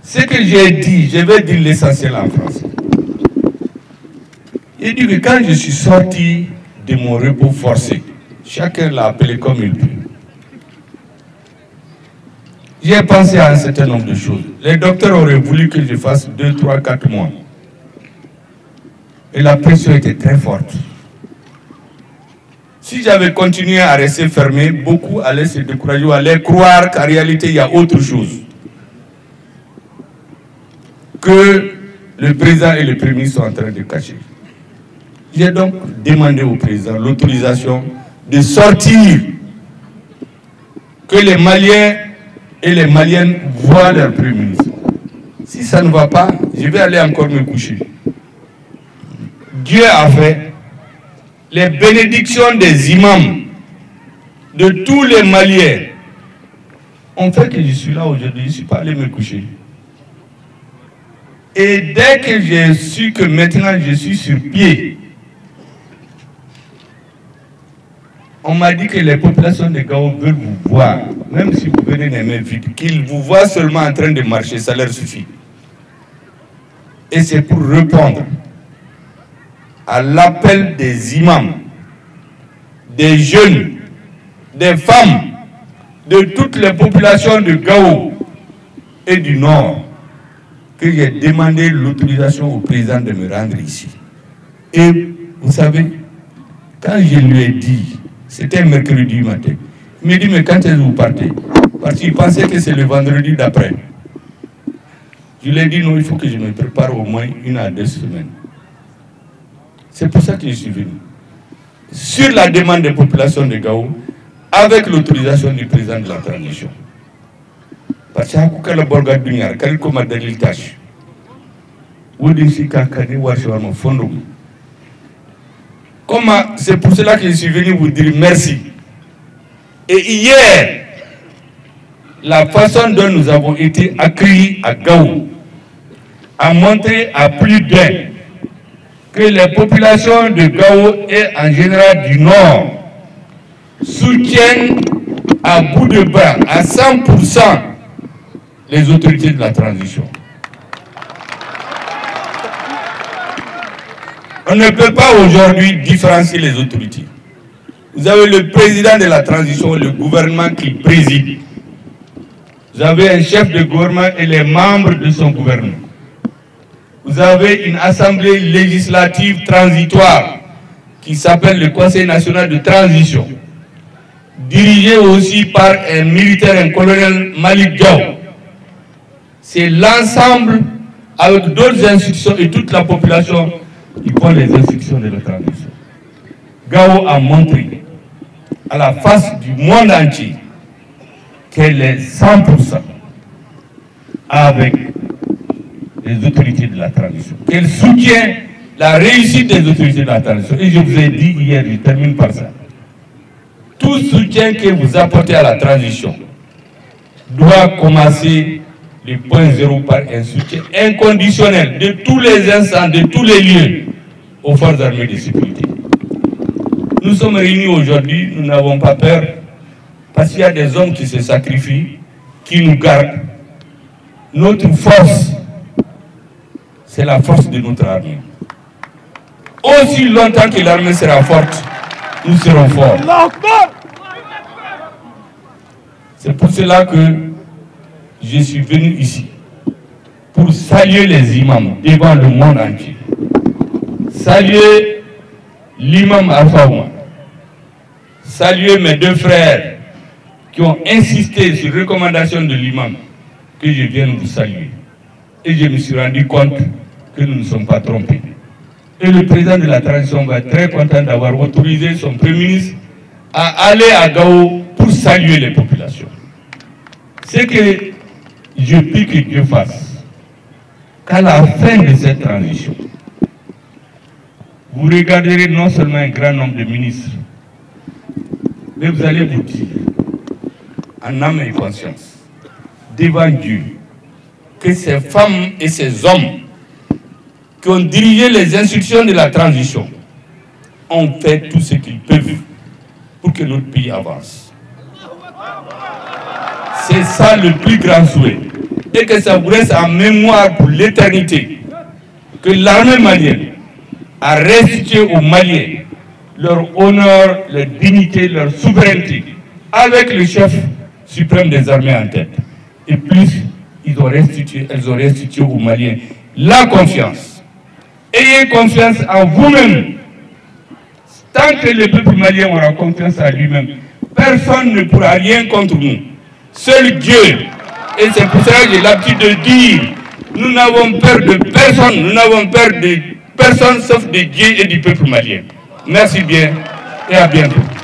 Ce que j'ai dit, je vais dire l'essentiel en français. J'ai dit que quand je suis sorti de mon repos forcé, chacun l'a appelé comme il peut, j'ai pensé à un certain nombre de choses. Les docteurs auraient voulu que je fasse 2, 3, 4 mois. Et la pression était très forte. Si j'avais continué à rester fermé, beaucoup allaient se décourager ou allaient croire qu'en réalité, il y a autre chose que le président et le premier ministre sont en train de cacher. J'ai donc demandé au président l'autorisation de sortir, que les Maliens et les Maliennes voient leur premier ministre. Si ça ne va pas, je vais aller encore me coucher. Dieu a fait les bénédictions des imams de tous les Maliens ont fait que je suis là aujourd'hui, je ne suis pas allé me coucher. Et dès que j'ai su que maintenant je suis sur pied, on m'a dit que les populations de Gao veulent vous voir, même si vous venez les mains vides, qu'ils vous voient seulement en train de marcher, ça leur suffit. Et c'est pour répondre à l'appel des imams, des jeunes, des femmes, de toutes les populations de Gao et du Nord, que j'ai demandé l'autorisation au président de me rendre ici. Et vous savez, quand je lui ai dit, c'était mercredi matin, il me dit, mais quand est-ce que vous partez? Parce qu'il pensait que c'est le vendredi d'après. Je lui ai dit, non, il faut que je me prépare au moins 1 à 2 semaines. C'est pour ça que je suis venu. Sur la demande des populations de Gao, avec l'autorisation du président de la transition. Parce que c'est pour cela que je suis venu vous dire merci. Et hier, la façon dont nous avons été accueillis à Gao a montré à plus d'un que les populations de Gao et en général du Nord soutiennent à bout de bras, à 100%, les autorités de la transition. On ne peut pas aujourd'hui différencier les autorités. Vous avez le président de la transition, le gouvernement qu'il préside. Vous avez un chef de gouvernement et les membres de son gouvernement. Vous avez une assemblée législative transitoire qui s'appelle le Conseil national de transition, dirigé aussi par un militaire, un colonel Malik Diaw. C'est l'ensemble, avec d'autres institutions et toute la population, qui prend les institutions de la transition. Gao a montré à la face du monde entier qu'elle est 100% avec les autorités de la transition, qu'elle soutient la réussite des autorités de la transition. Et je vous ai dit hier, je termine par ça, tout soutien que vous apportez à la transition doit commencer du point zéro par un soutien inconditionnel de tous les instants, de tous les lieux aux forces armées de sécurité. Nous sommes réunis aujourd'hui, nous n'avons pas peur, parce qu'il y a des hommes qui se sacrifient, qui nous gardent. Notre force, c'est la force de notre armée. Aussi longtemps que l'armée sera forte, nous serons forts. C'est pour cela que je suis venu ici, pour saluer les imams devant le monde entier. Saluer l'imam Alpha Oumar. Saluer mes 2 frères qui ont insisté sur recommandation de l'imam, que je viens vous saluer. Et je me suis rendu compte que nous ne sommes pas trompés. Et le président de la transition va être très content d'avoir autorisé son premier ministre à aller à Gao pour saluer les populations. C'est que je prie que Dieu fasse qu'à la fin de cette transition, vous regarderez non seulement un grand nombre de ministres, mais vous allez vous dire, en âme et conscience, devant Dieu, que ces femmes et ces hommes qui ont dirigé les institutions de la transition ont fait tout ce qu'ils peuvent pour que notre pays avance. C'est ça le plus grand souhait. et que ça vous reste en mémoire pour l'éternité, que l'armée malienne a restitué aux Maliens leur honneur, leur dignité, leur souveraineté, avec le chef suprême des armées en tête. Et plus, elles ont restitué aux Maliens la confiance. Ayez confiance en vous-même. Tant que le peuple malien aura confiance en lui-même, personne ne pourra rien contre nous. Seul Dieu. Et c'est pour cela que j'ai l'habitude de dire, nous n'avons peur de personne, nous n'avons peur de personne sauf de Dieu et du peuple malien. Merci bien et à bientôt.